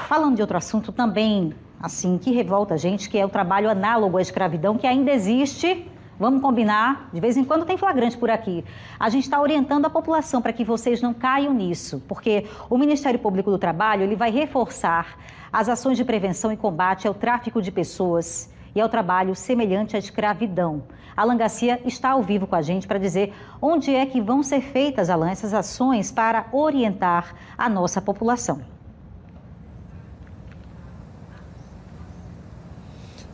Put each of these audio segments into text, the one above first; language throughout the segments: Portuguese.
Falando de outro assunto também, assim, que revolta a gente, que é o trabalho análogo à escravidão, que ainda existe. Vamos combinar, de vez em quando tem flagrante por aqui. A gente está orientando a população para que vocês não caiam nisso, porque o Ministério Público do Trabalho ele vai reforçar as ações de prevenção e combate ao tráfico de pessoas e ao trabalho semelhante à escravidão. Alan Garcia está ao vivo com a gente para dizer onde é que vão ser feitas, Alan, essas ações para orientar a nossa população.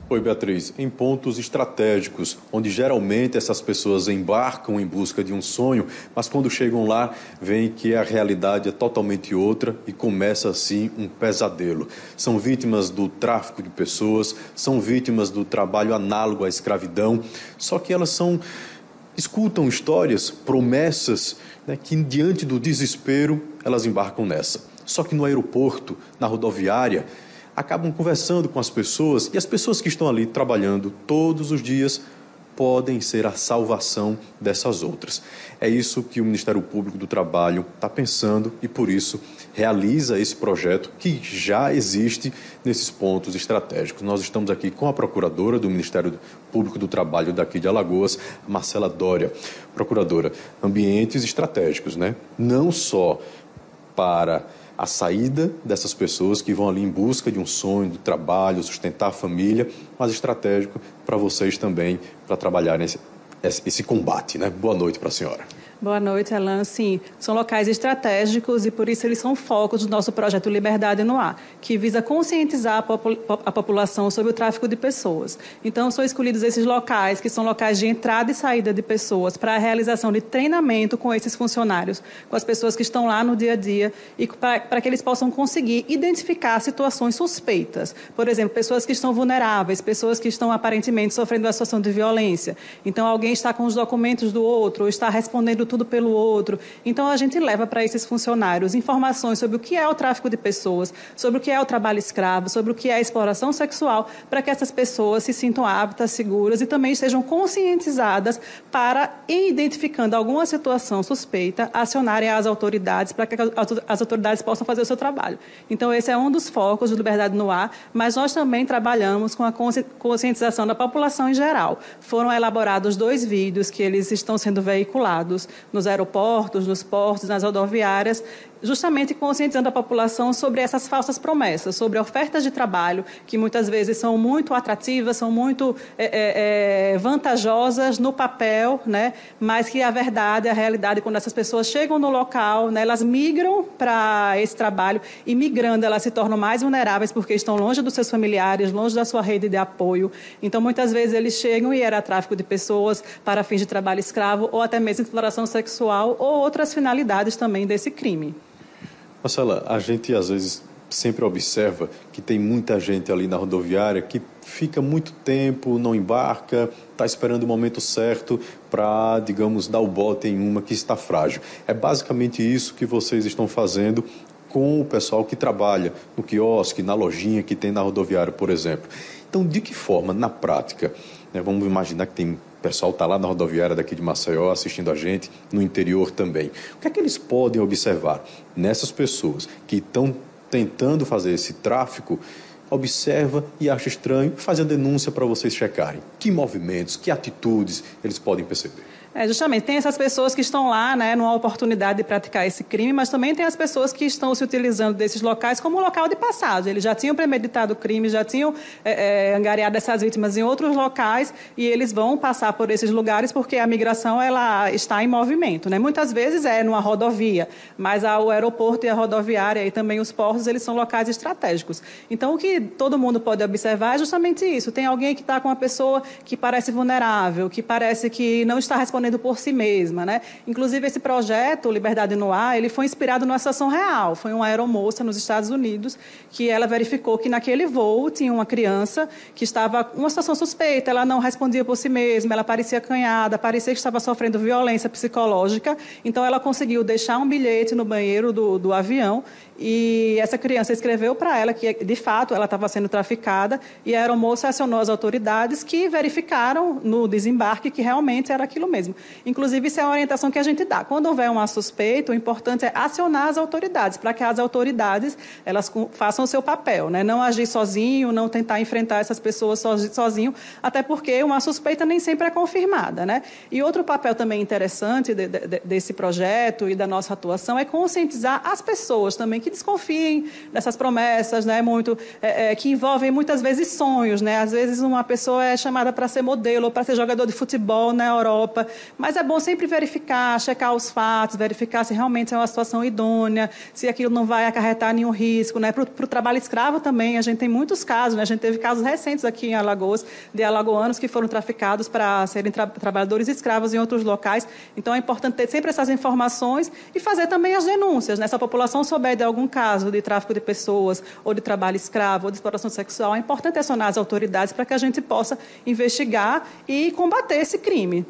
Oi, Beatriz. Em pontos estratégicos, onde geralmente essas pessoas embarcam em busca de um sonho, mas quando chegam lá, veem que a realidade é totalmente outra e começa assim um pesadelo. São vítimas do tráfico de pessoas, são vítimas do trabalho análogo à escravidão, só que elas escutam histórias, promessas, né, que diante do desespero elas embarcam nessa. Só que no aeroporto, na rodoviária, acabam conversando com as pessoas e as pessoas que estão ali trabalhando todos os dias podem ser a salvação dessas outras. É isso que o Ministério Público do Trabalho está pensando e, por isso, realiza esse projeto que já existe nesses pontos estratégicos. Nós estamos aqui com a procuradora do Ministério Público do Trabalho daqui de Alagoas, Marcela Dória. Procuradora, ambientes estratégicos, né? Não só para a saída dessas pessoas que vão ali em busca de um sonho, de trabalho, sustentar a família, mas estratégico para vocês também, para trabalharem esse combate, né? Boa noite para a senhora. Boa noite, Alan. Sim, são locais estratégicos e por isso eles são focos do nosso projeto Liberdade no Ar, que visa conscientizar a população sobre o tráfico de pessoas. Então, são escolhidos esses locais, que são locais de entrada e saída de pessoas, para a realização de treinamento com esses funcionários, com as pessoas que estão lá no dia a dia, e para que eles possam conseguir identificar situações suspeitas. Por exemplo, pessoas que estão vulneráveis, pessoas que estão aparentemente sofrendo uma situação de violência. Então, alguém está com os documentos do outro, ou está respondendo tudo pelo outro. Então, a gente leva para esses funcionários informações sobre o que é o tráfico de pessoas, sobre o que é o trabalho escravo, sobre o que é a exploração sexual, para que essas pessoas se sintam aptas, seguras e também estejam conscientizadas para, em identificando alguma situação suspeita, acionarem as autoridades para que as autoridades possam fazer o seu trabalho. Então, esse é um dos focos do Liberdade no Ar, mas nós também trabalhamos com a conscientização da população em geral. Foram elaborados 2 vídeos que eles estão sendo veiculados nos aeroportos, nos portos, nas rodoviárias, justamente conscientizando a população sobre essas falsas promessas, sobre ofertas de trabalho que muitas vezes são muito atrativas, são muito vantajosas no papel, né? Mas que a verdade, a realidade, quando essas pessoas chegam no local, né, elas migram para esse trabalho e migrando elas se tornam mais vulneráveis porque estão longe dos seus familiares, longe da sua rede de apoio. Então, muitas vezes eles chegam e era tráfico de pessoas para fins de trabalho escravo ou até mesmo exploração sexual ou outras finalidades também desse crime. Marcela, a gente às vezes sempre observa que tem muita gente ali na rodoviária que fica muito tempo, não embarca, está esperando o momento certo para, digamos, dar o bote em uma que está frágil. É basicamente isso que vocês estão fazendo com o pessoal que trabalha no quiosque, na lojinha que tem na rodoviária, por exemplo. Então, de que forma, na prática, né, vamos imaginar que tem o pessoal está lá na rodoviária daqui de Maceió assistindo a gente, no interior também. O que é que eles podem observar nessas pessoas que estão tentando fazer esse tráfico? Observa e acha estranho, faz a denúncia para vocês checarem. Que movimentos, que atitudes eles podem perceber? Justamente, tem essas pessoas que estão lá, né, numa oportunidade de praticar esse crime, mas também tem as pessoas que estão se utilizando desses locais como local de passagem. Eles já tinham premeditado o crime, já tinham angariado essas vítimas em outros locais e eles vão passar por esses lugares porque a migração ela está em movimento, né? Muitas vezes é numa rodovia, mas o aeroporto e a rodoviária e também os portos, eles são locais estratégicos. Então, o que todo mundo pode observar é justamente isso. Tem alguém que está com uma pessoa que parece vulnerável, que parece que não está respondendo por si mesma, né? Inclusive, esse projeto, Liberdade no Ar, ele foi inspirado numa situação real. Foi uma aeromoça nos Estados Unidos que ela verificou que naquele voo tinha uma criança que estava em uma situação suspeita, ela não respondia por si mesma, ela parecia acanhada, parecia que estava sofrendo violência psicológica, então ela conseguiu deixar um bilhete no banheiro do avião e essa criança escreveu para ela que, de fato, ela estava sendo traficada e a aeromoça acionou as autoridades que verificaram no desembarque que realmente era aquilo mesmo. mesmo. Inclusive, isso é a orientação que a gente dá. Quando houver uma suspeita, o importante é acionar as autoridades, para que as autoridades elas façam o seu papel, né? Não agir sozinho, não tentar enfrentar essas pessoas sozinho, até porque uma suspeita nem sempre é confirmada, né? E outro papel também interessante desse projeto e da nossa atuação é conscientizar as pessoas também que desconfiem dessas promessas, né? Que envolvem muitas vezes sonhos, né? Às vezes uma pessoa é chamada para ser modelo ou para ser jogador de futebol na Europa, mas é bom sempre verificar, checar os fatos, verificar se realmente é uma situação idônea, se aquilo não vai acarretar nenhum risco, né? Para o trabalho escravo também, a gente tem muitos casos, né? A gente teve casos recentes aqui em Alagoas, de alagoanos que foram traficados para serem trabalhadores escravos em outros locais. Então, é importante ter sempre essas informações e fazer também as denúncias, né? Se a população souber de algum caso de tráfico de pessoas, ou de trabalho escravo, ou de exploração sexual, é importante acionar as autoridades para que a gente possa investigar e combater esse crime.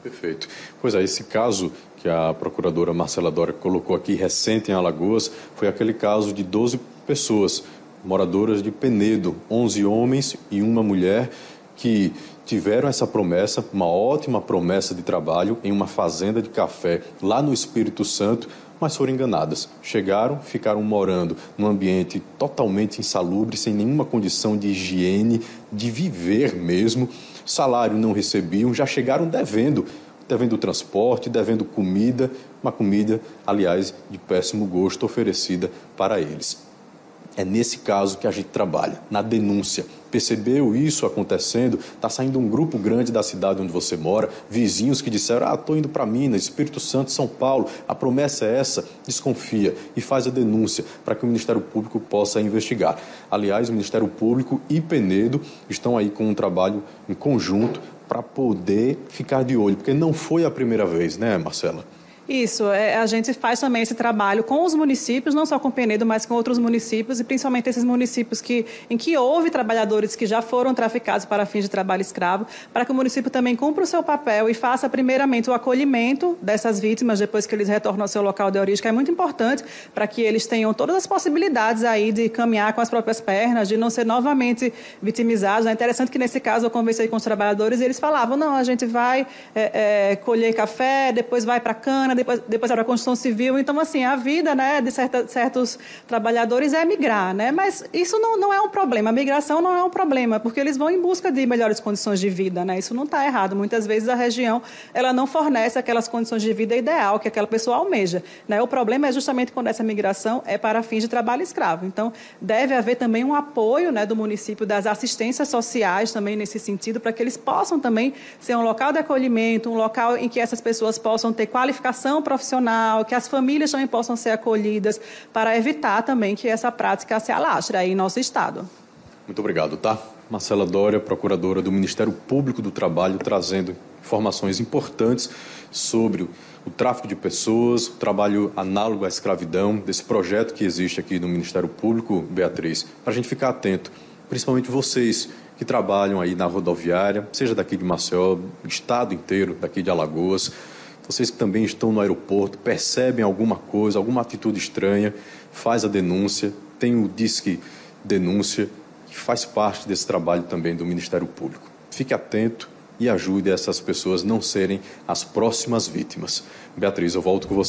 Perfeito. Pois é, esse caso que a procuradora Marcela Dória colocou aqui, recente em Alagoas, foi aquele caso de 12 pessoas, moradoras de Penedo, 11 homens e uma mulher, que tiveram essa promessa, uma ótima promessa de trabalho em uma fazenda de café lá no Espírito Santo, mas foram enganadas. Chegaram, ficaram morando num ambiente totalmente insalubre, sem nenhuma condição de higiene, de viver mesmo. Salário não recebiam, já chegaram devendo transporte, devendo comida, uma comida, aliás, de péssimo gosto oferecida para eles. É nesse caso que a gente trabalha, na denúncia. Percebeu isso acontecendo? Está saindo um grupo grande da cidade onde você mora, vizinhos que disseram, estou indo para Minas, Espírito Santo, São Paulo, a promessa é essa, desconfia e faz a denúncia para que o Ministério Público possa investigar. Aliás, o Ministério Público e Penedo estão aí com um trabalho em conjunto para poder ficar de olho, porque não foi a primeira vez, né, Marcela? Isso, a gente faz também esse trabalho com os municípios, não só com Penedo, mas com outros municípios, e principalmente esses municípios em que houve trabalhadores que já foram traficados para fins de trabalho escravo, para que o município também cumpra o seu papel e faça primeiramente o acolhimento dessas vítimas depois que eles retornam ao seu local de origem, que é muito importante para que eles tenham todas as possibilidades aí de caminhar com as próprias pernas, de não ser novamente vitimizados. É interessante que nesse caso eu conversei com os trabalhadores e eles falavam, não, a gente vai colher café, depois vai para a cana, depois para a construção civil. Então, assim, a vida, né, de certos trabalhadores é migrar, né? Mas isso não é um problema. A migração não é um problema, porque eles vão em busca de melhores condições de vida, né? Isso não está errado. Muitas vezes a região ela não fornece aquelas condições de vida ideal que aquela pessoa almeja, né? O problema é justamente quando essa migração é para fins de trabalho escravo. Então, deve haver também um apoio, né, do município, das assistências sociais também nesse sentido, para que eles possam também ser um local de acolhimento, um local em que essas pessoas possam ter qualificação profissional, que as famílias também possam ser acolhidas, para evitar também que essa prática se alastre aí em nosso estado. Muito obrigado, tá? Marcela Dória, procuradora do Ministério Público do Trabalho, trazendo informações importantes sobre o tráfico de pessoas, o trabalho análogo à escravidão, desse projeto que existe aqui no Ministério Público, Beatriz, para a gente ficar atento, principalmente vocês que trabalham aí na rodoviária, seja daqui de Maceió, o estado inteiro, daqui de Alagoas. Vocês que também estão no aeroporto, percebem alguma coisa, alguma atitude estranha, faz a denúncia, tem o Disque Denúncia, que faz parte desse trabalho também do Ministério Público. Fique atento e ajude essas pessoas a não serem as próximas vítimas. Beatriz, eu volto com você.